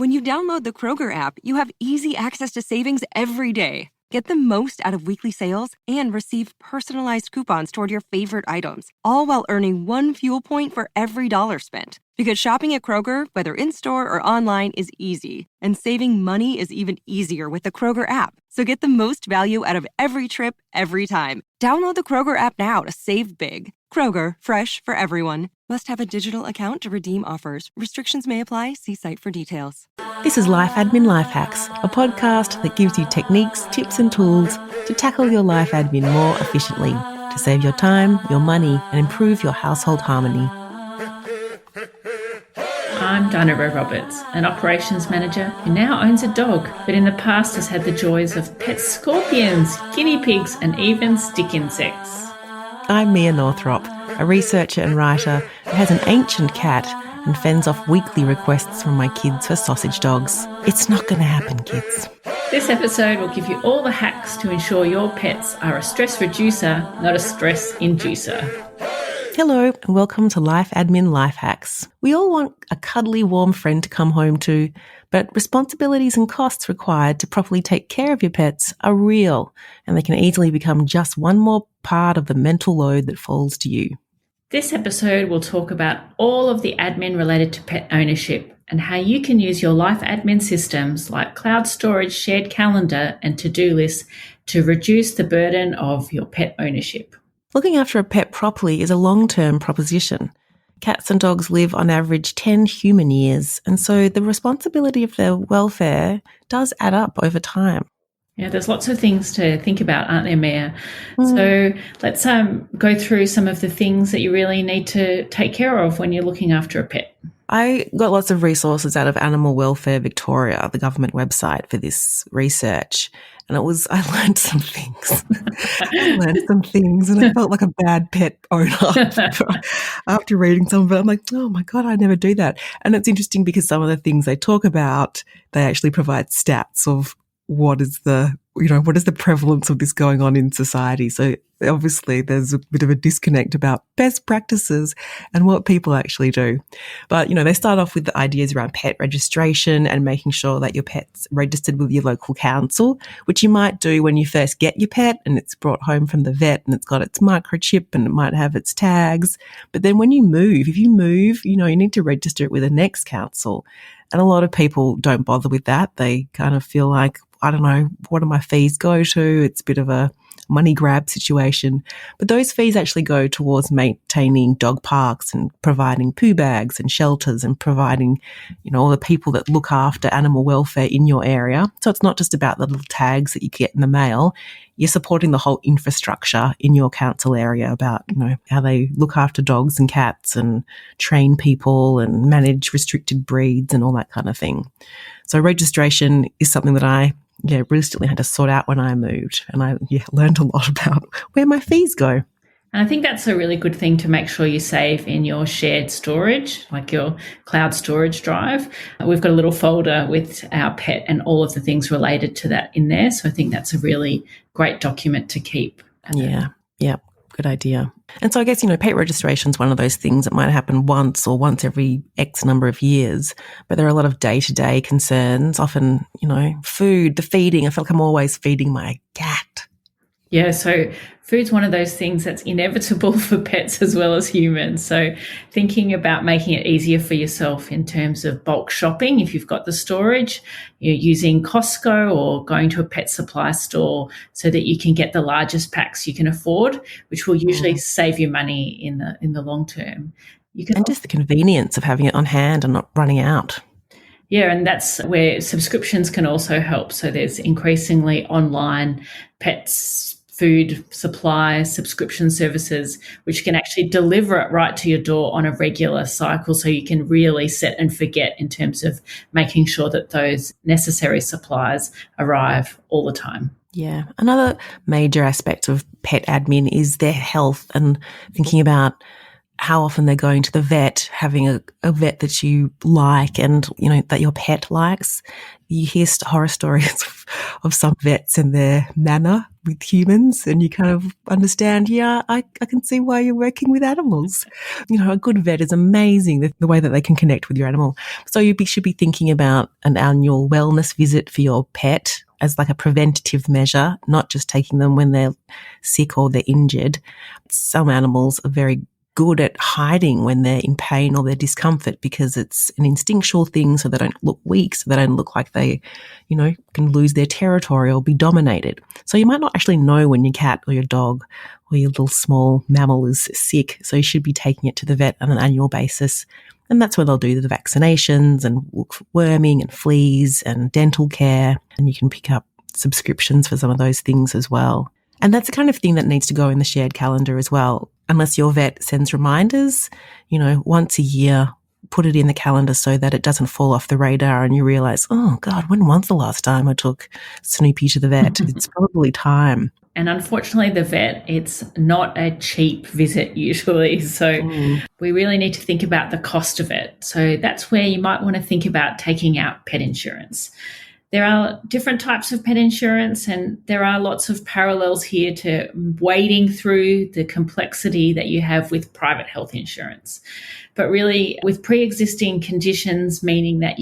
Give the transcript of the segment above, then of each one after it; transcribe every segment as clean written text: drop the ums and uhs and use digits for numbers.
When you download the Kroger app, you have easy access to savings every day. Get the most out of weekly sales and receive personalized coupons toward your favorite items, all while earning 1 fuel point for every $1 spent. Because shopping at Kroger, whether in-store or online, is easy. And saving money is even easier with the Kroger app. So get the most value out of every trip, every time. Download the Kroger app now to save big. Kroger, fresh for everyone. Must have a digital account to redeem offers. Restrictions may apply. See site for details. This is Life Admin Life Hacks, a podcast that gives you techniques, tips and tools to tackle your life admin more efficiently, to save your time, your money and improve your household harmony. I'm Dinah Roberts, an operations manager who now owns a dog, but in the past has had the joys of pet scorpions, guinea pigs and even stick insects. I'm Mia Northrop, a researcher and writer who has an ancient cat and fends off weekly requests from my kids for sausage dogs. It's not going to happen, kids. This episode will give you all the hacks to ensure your pets are a stress reducer, not a stress inducer. Hello and welcome to Life Admin Life Hacks. We all want a cuddly, warm friend to come home to, but responsibilities and costs required to properly take care of your pets are real, and they can easily become just one more part of the mental load that falls to you. This episode will talk about all of the admin related to pet ownership and how you can use your life admin systems like cloud storage, shared calendar and to-do lists to reduce the burden of your pet ownership. Looking after a pet properly is a long-term proposition. Cats and dogs live on average 10 human years, and so the responsibility of their welfare does add up over time. Yeah, there's lots of things to think about, aren't there, Mia? So let's go through some of the things that you really need to take care of when you're looking after a pet. I got lots of resources out of Animal Welfare Victoria, the government website, for this research. And I learned some things. And I felt like a bad pet owner after reading some of it. I'm like, oh my God, I never do that. And it's interesting because some of the things they talk about, they actually provide stats of what is the prevalence of this going on in society. So obviously there's a bit of a disconnect about best practices and what people actually do. But, they start off with the ideas around pet registration and making sure that your pet's registered with your local council, which you might do when you first get your pet and it's brought home from the vet and it's got its microchip and it might have its tags. But then when you move, if you move, you need to register it with the next council. And a lot of people don't bother with that. They kind of feel like, I don't know, what do my fees go to? It's a bit of a money grab situation. But those fees actually go towards maintaining dog parks and providing poo bags and shelters and providing, all the people that look after animal welfare in your area. So it's not just about the little tags that you get in the mail. You're supporting the whole infrastructure in your council area about, how they look after dogs and cats and train people and manage restricted breeds and all that kind of thing. So registration is something that I realistically had to sort out when I moved, and I learned a lot about where my fees go. And I think that's a really good thing to make sure you save in your shared storage, like your cloud storage drive. We've got a little folder with our pet and all of the things related to that in there. So I think that's a really great document to keep. Yeah, good idea. And so I guess, pet registration is one of those things that might happen once or once every X number of years, but there are a lot of day-to-day concerns, often, food, the feeding. I feel like I'm always feeding my cat. Yeah, so food's one of those things that's inevitable for pets as well as humans. So thinking about making it easier for yourself in terms of bulk shopping, if you've got the storage, you're using Costco or going to a pet supply store so that you can get the largest packs you can afford, which will usually save you money in the long term. And just the convenience of having it on hand and not running out. Yeah, and that's where subscriptions can also help. So there's increasingly online pets food supply subscription services, which can actually deliver it right to your door on a regular cycle. So you can really set and forget in terms of making sure that those necessary supplies arrive all the time. Yeah. Another major aspect of pet admin is their health and thinking about how often they're going to the vet, having a vet that you like and, that your pet likes. You hear horror stories of some vets and their manner with humans, and you kind of understand, I can see why you're working with animals. A good vet is amazing, the way that they can connect with your animal. So you should be thinking about an annual wellness visit for your pet as like a preventative measure, not just taking them when they're sick or they're injured. Some animals are very good at hiding when they're in pain or their discomfort because it's an instinctual thing, so they don't look weak, so they don't look like they, can lose their territory or be dominated. So you might not actually know when your cat or your dog or your little small mammal is sick, so you should be taking it to the vet on an annual basis. And that's where they'll do the vaccinations and look for worming and fleas and dental care, and you can pick up subscriptions for some of those things as well. And that's the kind of thing that needs to go in the shared calendar as well. Unless your vet sends reminders, once a year, put it in the calendar so that it doesn't fall off the radar and you realize, oh God, when was the last time I took Snoopy to the vet? It's probably time. And unfortunately, the vet, it's not a cheap visit usually. So we really need to think about the cost of it. So that's where you might want to think about taking out pet insurance. There are different types of pet insurance, and there are lots of parallels here to wading through the complexity that you have with private health insurance. But really, with pre-existing conditions, meaning that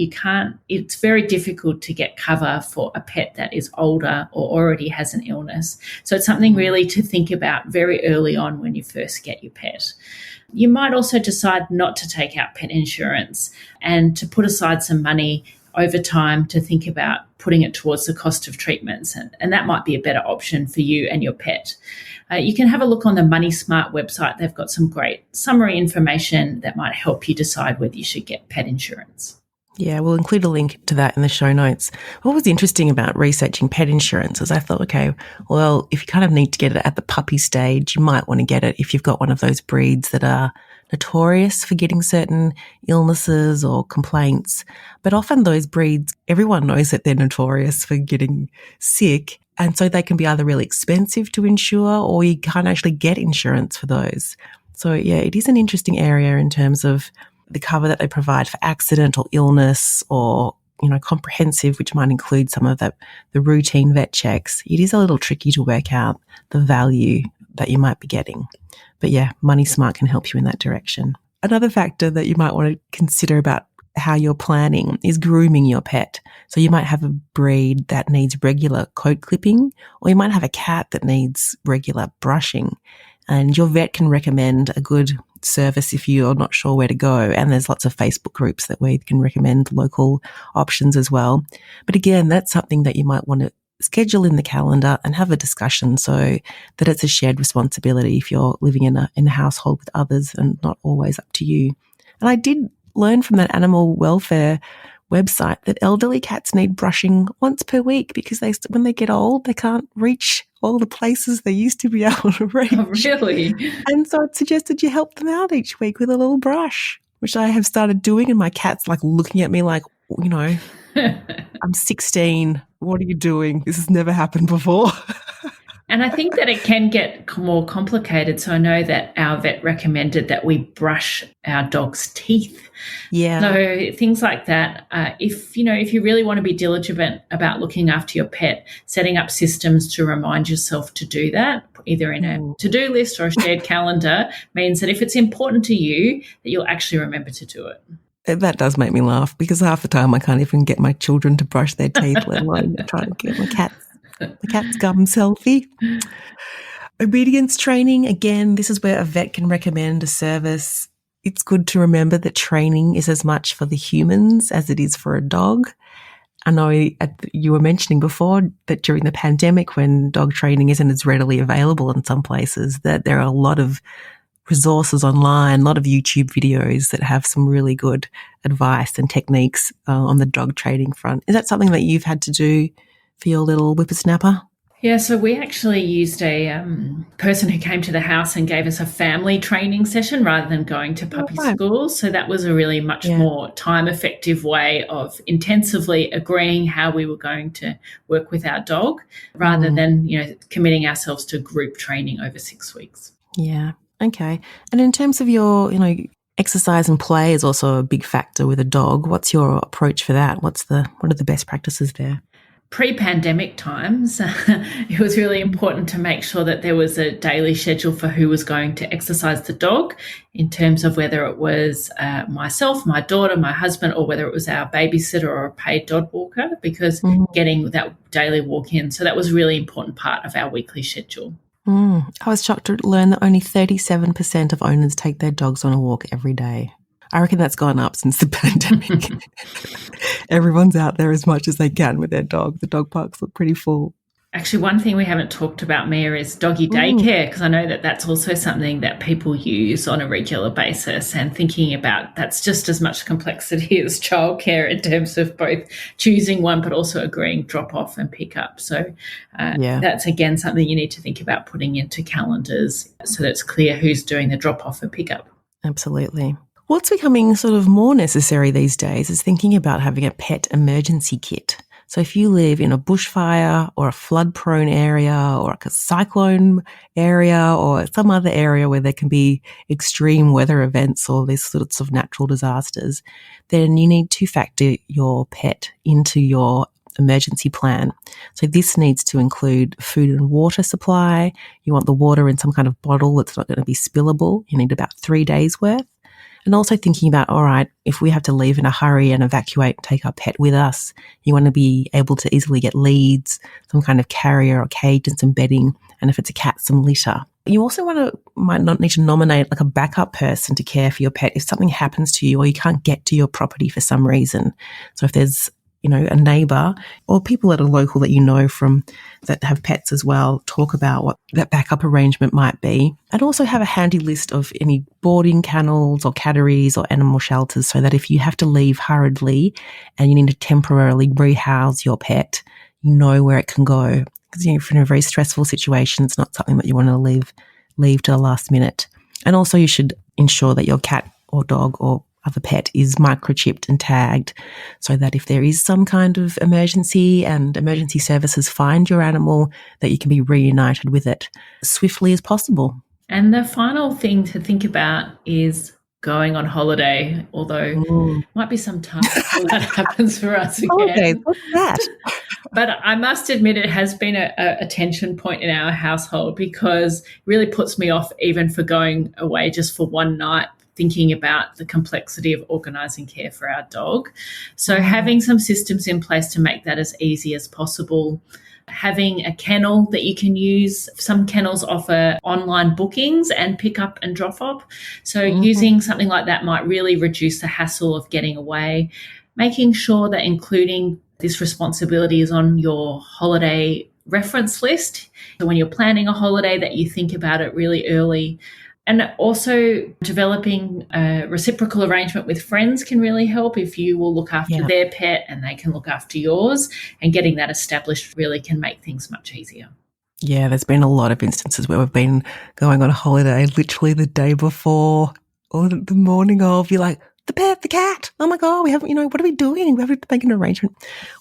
it's very difficult to get cover for a pet that is older or already has an illness. So it's something really to think about very early on when you first get your pet. You might also decide not to take out pet insurance and to put aside some money over time to think about putting it towards the cost of treatments. And that might be a better option for you and your pet. You can have a look on the Money Smart website. They've got some great summary information that might help you decide whether you should get pet insurance. Yeah, we'll include a link to that in the show notes. What was interesting about researching pet insurance is I thought, okay, well, if you kind of need to get it at the puppy stage, you might want to get it if you've got one of those breeds that are notorious for getting certain illnesses or complaints. But often those breeds, everyone knows that they're notorious for getting sick. And so they can be either really expensive to insure or you can't actually get insurance for those. So yeah, it is an interesting area in terms of the cover that they provide for accident or illness or, comprehensive, which might include some of the routine vet checks. It is a little tricky to work out the value that you might be getting. But yeah, Money Smart can help you in that direction. Another factor that you might want to consider about how you're planning is grooming your pet. So you might have a breed that needs regular coat clipping, or you might have a cat that needs regular brushing. And your vet can recommend a good service if you're not sure where to go. And there's lots of Facebook groups that we can recommend local options as well. But again, that's something that you might want to schedule in the calendar and have a discussion so that it's a shared responsibility if you're living in a household with others and not always up to you. And I did learn from that animal welfare website that elderly cats need brushing once per week because when they get old, they can't reach all the places they used to be able to reach. Oh, really? And so it suggested you help them out each week with a little brush, which I have started doing. And my cat's like looking at me like, I'm 16. What are you doing? This has never happened before. And I think that it can get more complicated. So I know that our vet recommended that we brush our dog's teeth. Yeah. So things like that. If you really want to be diligent about looking after your pet, setting up systems to remind yourself to do that, either in a to-do list or a shared calendar, means that if it's important to you, that you'll actually remember to do it. That does make me laugh because half the time I can't even get my children to brush their teeth, let alone try to get my cat's gum selfie. Obedience training, again, this is where a vet can recommend a service. It's good to remember that training is as much for the humans as it is for a dog. I know you were mentioning before that during the pandemic when dog training isn't as readily available in some places, that there are a lot of resources online, a lot of YouTube videos that have some really good advice and techniques on the dog training front. Is that something that you've had to do for your little whippersnapper? Yeah, so we actually used a person who came to the house and gave us a family training session rather than going to puppy school. So that was a really much more time-effective way of intensively agreeing how we were going to work with our dog rather than, committing ourselves to group training over 6 weeks. Yeah. Okay. And in terms of your, Exercise and play is also a big factor with a dog. What's your approach for that? What are the best practices there? Pre-pandemic times, it was really important to make sure that there was a daily schedule for who was going to exercise the dog, in terms of whether it was myself, my daughter, my husband, or whether it was our babysitter or a paid dog walker, because getting that daily walk in. So that was a really important part of our weekly schedule. I was shocked to learn that only 37% of owners take their dogs on a walk every day. I reckon that's gone up since the pandemic. Everyone's out there as much as they can with their dog. The dog parks look pretty full. Actually, one thing we haven't talked about, Mia, is doggy daycare, because I know that that's also something that people use on a regular basis, and thinking about that's just as much complexity as childcare in terms of both choosing one but also agreeing drop off and pick up. So that's, again, something you need to think about putting into calendars so that it's clear who's doing the drop off and pick up. Absolutely. What's becoming sort of more necessary these days is thinking about having a pet emergency kit. So if you live in a bushfire or a flood-prone area or like a cyclone area or some other area where there can be extreme weather events or these sorts of natural disasters, then you need to factor your pet into your emergency plan. So this needs to include food and water supply. You want the water in some kind of bottle that's not going to be spillable. You need about 3 days worth. And also thinking about, all right, if we have to leave in a hurry and evacuate and take our pet with us, you want to be able to easily get leads, some kind of carrier or cage and some bedding, and if it's a cat, some litter. You also might not need to nominate like a backup person to care for your pet if something happens to you or you can't get to your property for some reason. So if there's a neighbour or people that are local that you know from that have pets as well, talk about what that backup arrangement might be. And also have a handy list of any boarding kennels or catteries or animal shelters so that if you have to leave hurriedly and you need to temporarily rehouse your pet, you know where it can go. Because if you're in a very stressful situation, it's not something that you want to leave to the last minute. And also you should ensure that your cat or dog or other pet is microchipped and tagged so that if there is some kind of emergency and emergency services find your animal, that you can be reunited with it as swiftly as possible. And the final thing to think about is going on holiday, although it might be some time before that happens for us again. Okay, what's that? But I must admit it has been a tension point in our household, because it really puts me off even for going away just for one night, thinking about the complexity of organising care for our dog. So having some systems in place to make that as easy as possible. Having a kennel that you can use. Some kennels offer online bookings and pick up and drop off. So using something like that might really reduce the hassle of getting away. Making sure that including this responsibility is on your holiday reference list. So when you're planning a holiday, that you think about it really early. And also developing a reciprocal arrangement with friends can really help if you will look after their pet and they can look after yours, and getting that established really can make things much easier. Yeah, there's been a lot of instances where we've been going on a holiday literally the day before or the morning of. You're like, the pet, the cat, oh my God, we haven't, what are we doing? We have to make an arrangement.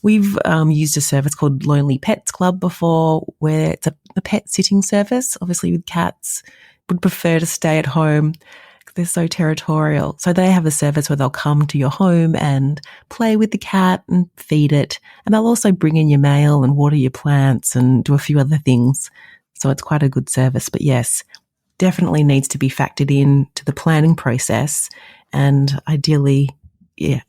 We've used a service called Lonely Pets Club before, where it's a pet sitting service, obviously with cats. Would prefer to stay at home because they're so territorial. So they have a service where they'll come to your home and play with the cat and feed it. And they'll also bring in your mail and water your plants and do a few other things. So it's quite a good service. But yes, definitely needs to be factored in to the planning process. And ideally,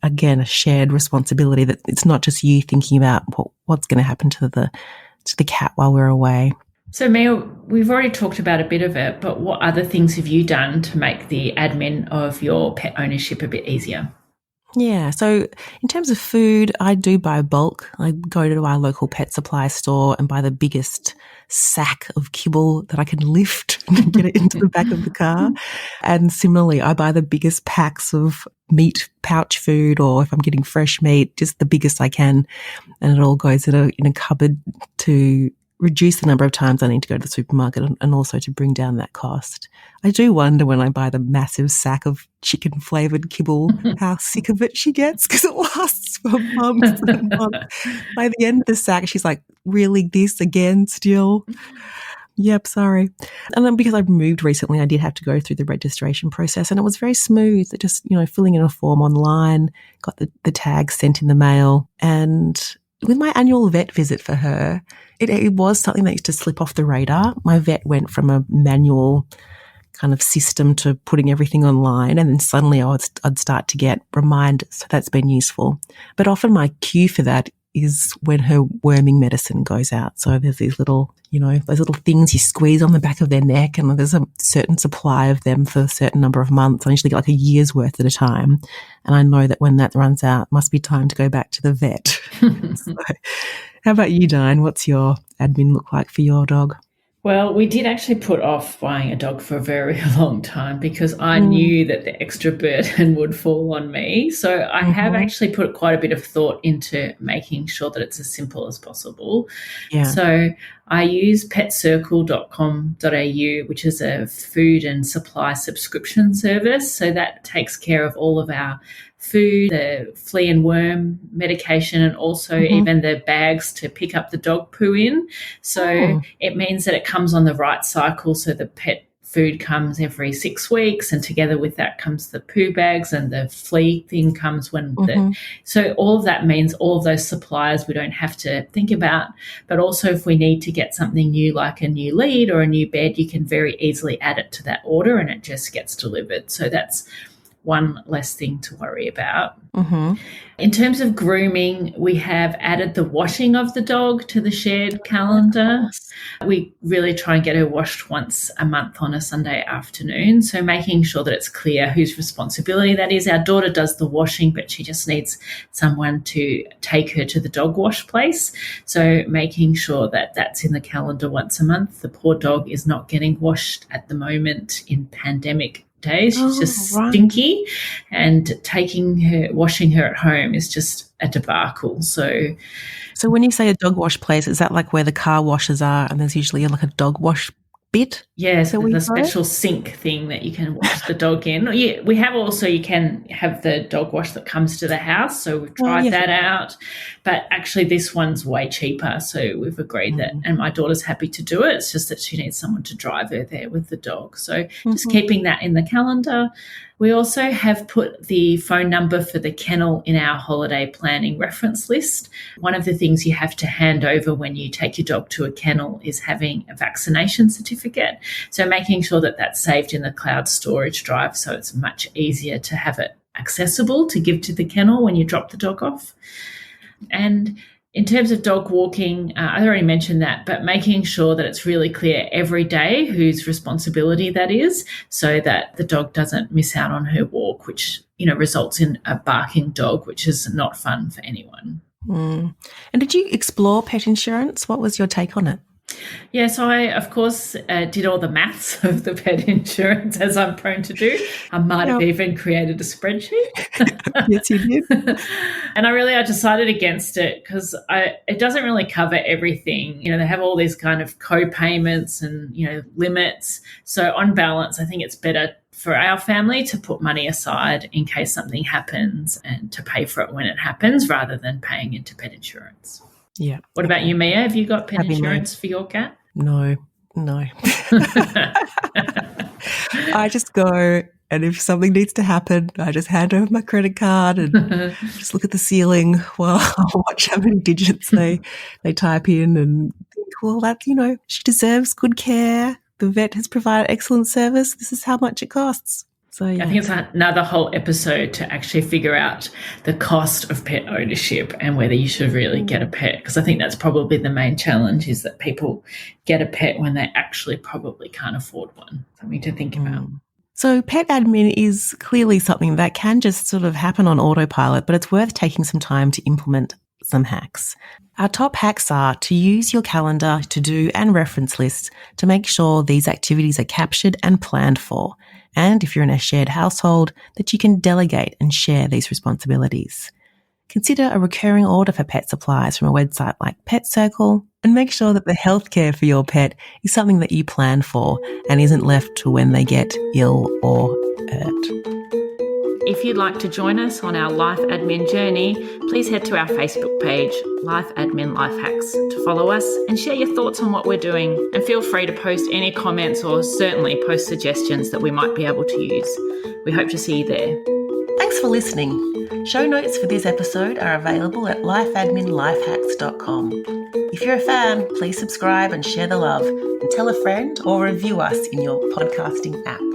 again, a shared responsibility, that it's not just you thinking about what's going to happen to the cat while we're away. So, Mia, we've already talked about a bit of it, but what other things have you done to make the admin of your pet ownership a bit easier? Yeah, so in terms of food, I do buy bulk. I go to our local pet supply store and buy the biggest sack of kibble that I can lift and get it into the back of the car. And similarly, I buy the biggest packs of meat pouch food, or if I'm getting fresh meat, just the biggest I can. And it all goes in a cupboard to reduce the number of times I need to go to the supermarket and also to bring down that cost. I do wonder when I buy the massive sack of chicken flavoured kibble how sick of it she gets, because it lasts for months and months. By the end of the sack, she's like, really, this again still? Yep, sorry. And then because I moved recently, I did have to go through the registration process, and it was very smooth. Just, filling in a form online, got the tag sent in the mail. And with my annual vet visit for her, it was something that used to slip off the radar. My vet went from a manual kind of system to putting everything online, and then suddenly I'd start to get reminders. So that's been useful. But often my cue for that is when her worming medicine goes out. So there's these little, those little things you squeeze on the back of their neck, and there's a certain supply of them for a certain number of months. I usually get like a year's worth at a time. And I know that when that runs out, it must be time to go back to the vet. So, how about you, Dinah? What's your admin look like for your dog? Well, we did actually put off buying a dog for a very long time because I knew that the extra burden would fall on me. So I have actually put quite a bit of thought into making sure that it's as simple as possible. Yeah. So I use petcircle.com.au, which is a food and supply subscription service. So that takes care of all of our food, the flea and worm medication, and also even the bags to pick up the dog poo in. So it means that it comes on the right cycle. So the pet food comes every 6 weeks, and together with that comes the poo bags, and the flea thing comes when so all of that means all of those suppliers we don't have to think about. But also if we need to get something new, like a new lead or a new bed, you can very easily add it to that order and it just gets delivered. So that's one less thing to worry about. In terms of grooming, we have added the washing of the dog to the shared calendar. We really try and get her washed once a month on a Sunday afternoon. So making sure that it's clear whose responsibility that is. Our daughter does the washing, but she just needs someone to take her to the dog wash place. So making sure that that's in the calendar once a month. The poor dog is not getting washed at the moment in pandemic days. She's just stinky, and washing her at home is just a debacle. So when you say a dog wash place, is that like where the car washes are, and there's usually like a dog wash bit? Yes, the special sink thing that you can wash the dog in. Yeah, we have also, you can have the dog wash that comes to the house. So we've tried that out, but actually this one's way cheaper. So we've agreed that, and my daughter's happy to do it. It's just that she needs someone to drive her there with the dog. So just keeping that in the calendar. We also have put the phone number for the kennel in our holiday planning reference list. One of the things you have to hand over when you take your dog to a kennel is having a vaccination certificate. So making sure that that's saved in the cloud storage drive, so it's much easier to have it accessible to give to the kennel when you drop the dog off. And in terms of dog walking, I already mentioned that, but making sure that it's really clear every day whose responsibility that is, so that the dog doesn't miss out on her walk, which, results in a barking dog, which is not fun for anyone. And did you explore pet insurance? What was your take on it? Yeah, so I, of course, did all the maths of the pet insurance, as I'm prone to do. I might have even created a spreadsheet. Yes, you did. And I decided against it because it doesn't really cover everything. They have all these kind of co-payments and, limits. So on balance, I think it's better for our family to put money aside in case something happens and to pay for it when it happens rather than paying into pet insurance. Yeah. What about you, Mia? Have you got pet insurance for your cat? No. I just go, and if something needs to happen, I just hand over my credit card and just look at the ceiling while I watch how many digits they type in and think, well, that, she deserves good care. The vet has provided excellent service. This is how much it costs. So, yeah. I think it's another whole episode to actually figure out the cost of pet ownership and whether you should really get a pet, because I think that's probably the main challenge, is that people get a pet when they actually probably can't afford one. Something to think about. So pet admin is clearly something that can just sort of happen on autopilot, but it's worth taking some time to implement some hacks. Our top hacks are to use your calendar, to-do and reference lists to make sure these activities are captured and planned for. And if you're in a shared household, that you can delegate and share these responsibilities. Consider a recurring order for pet supplies from a website like Pet Circle, and make sure that the healthcare for your pet is something that you plan for and isn't left to when they get ill or hurt. if you'd like to join us on our life admin journey, please head to our Facebook page, Life Admin Life Hacks, to follow us and share your thoughts on what we're doing. And feel free to post any comments or certainly post suggestions that we might be able to use. We hope to see you there. Thanks for listening. Show notes for this episode are available at lifeadminlifehacks.com. If you're a fan, please subscribe and share the love, and tell a friend or review us in your podcasting app.